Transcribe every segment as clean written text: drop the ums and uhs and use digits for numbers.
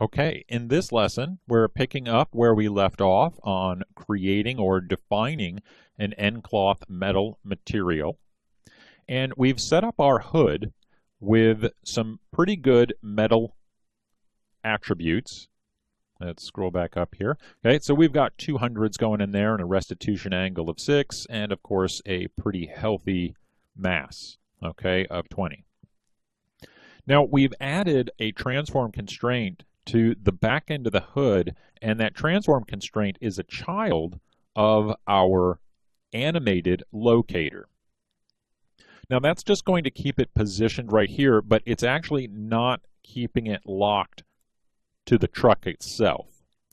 Okay, in this lesson, we're picking up where we left off on creating or defining an nCloth metal material. And we've set up our hood with some pretty good metal attributes. Let's scroll back up here. Okay, so we've got 200s going in there and a restitution angle of 6, and of course a pretty healthy mass, okay, of 20. Now we've added a transform constraint to the back end of the hood, and that transform constraint is a child of our animated locator. Now that's just going to keep it positioned right here, but it's actually not keeping it locked to the truck itself.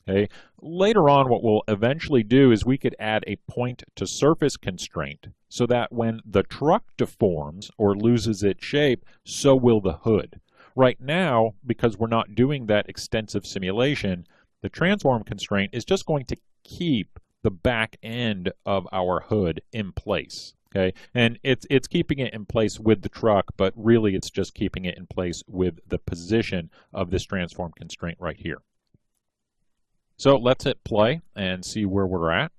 Okay? Later on, what we'll eventually do is we could add a point to surface constraint so that when the truck deforms or loses its shape, so will the hood. Right now, because we're not doing that extensive simulation, the transform constraint is just going to keep the back end of our hood in place. Okay, and it's keeping it in place with the truck, but really it's just keeping it in place with the position of this transform constraint right here. So let's hit play and see where we're at.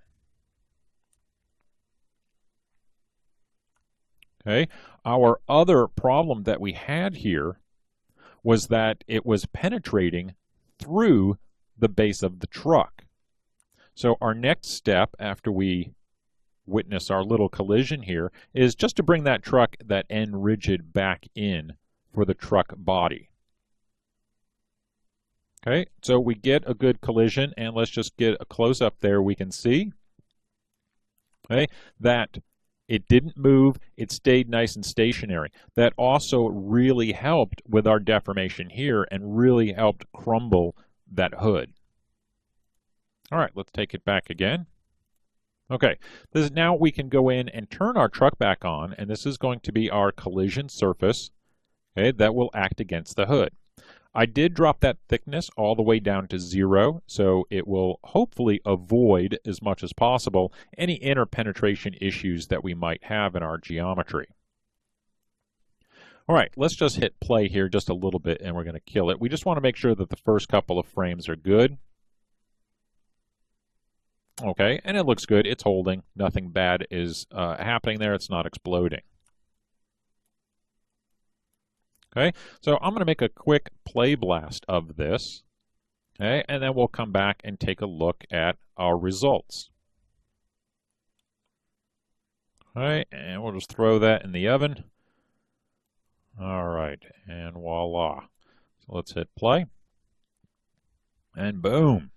Okay, our other problem that we had here was that it was penetrating through the base of the truck. So our next step after we witness our little collision here is just to bring that truck, that end rigid, back in for the truck body. Okay, so we get a good collision, and let's just get a close-up there. We can see, okay, that it didn't move, it stayed nice and stationary. That also really helped with our deformation here and really helped crumble that hood. All right, let's take it back again. Okay, now we can go in and turn our truck back on, and this is going to be our collision surface, okay, that will act against the hood. I did drop that thickness all the way down to 0, so it will hopefully avoid as much as possible any interpenetration issues that we might have in our geometry. All right, let's just hit play here just a little bit and we're going to kill it. We just want to make sure that the first couple of frames are good. Okay, and it looks good. It's holding. Nothing bad is happening there. It's not exploding. Okay, so I'm going to make a quick play blast of this, okay, and then we'll come back and take a look at our results. All right, and we'll just throw that in the oven. All right, and voila. So let's hit play, and boom.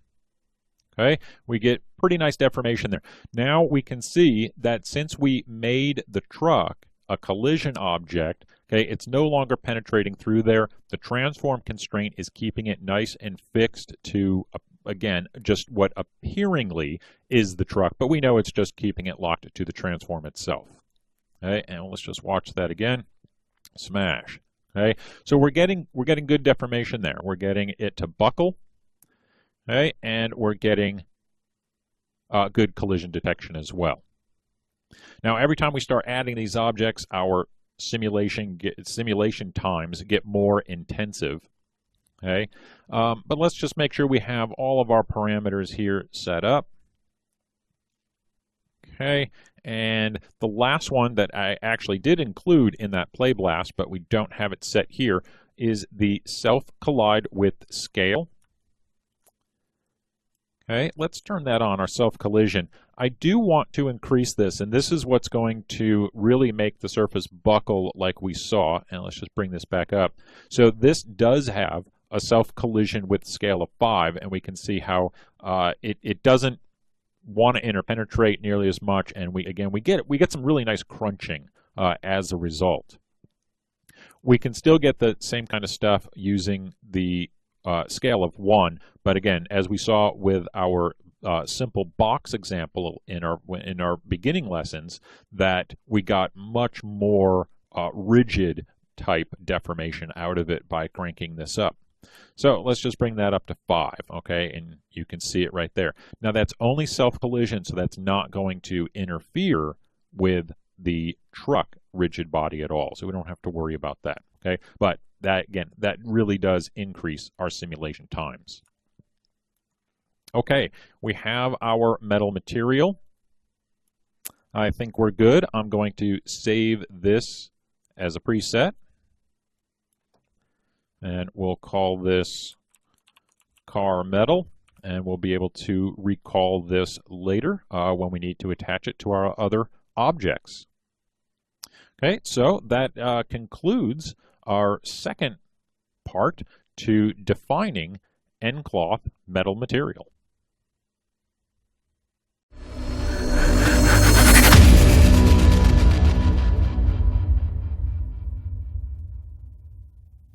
Okay, we get pretty nice deformation there. Now we can see that since we made the truck a collision object, okay, it's no longer penetrating through there. The transform constraint is keeping it nice and fixed to, again, just what appearingly is the truck, but we know it's just keeping it locked to the transform itself. Okay, and let's just watch that again. Smash. Okay, so we're getting good deformation there. We're getting it to buckle. Okay, and we're getting good collision detection as well. Now, every time we start adding these objects, our simulation times get more intensive. Okay, but let's just make sure we have all of our parameters here set up. Okay, and the last one that I actually did include in that play blast, but we don't have it set here, is the self-collide with scale. Okay, let's turn that on, our self-collision. I do want to increase this, and this is what's going to really make the surface buckle like we saw. And let's just bring this back up. So this does have a self-collision with scale of 5, and we can see how it doesn't want to interpenetrate nearly as much, and we get some really nice crunching as a result. We can still get the same kind of stuff using the scale of 1, but again, as we saw with our simple box example in our beginning lessons, that we got much more rigid type deformation out of it by cranking this up. So let's just bring that up to 5, okay, and you can see it right there. Now that's only self-collision, so that's not going to interfere with the truck rigid body at all, so we don't have to worry about that, okay? But That, again, that really does increase our simulation times. Okay, we have our metal material. I think we're good. I'm going to save this as a preset. And we'll call this car metal. And we'll be able to recall this later when we need to attach it to our other objects. Okay, so that concludes our second part to defining nCloth metal material.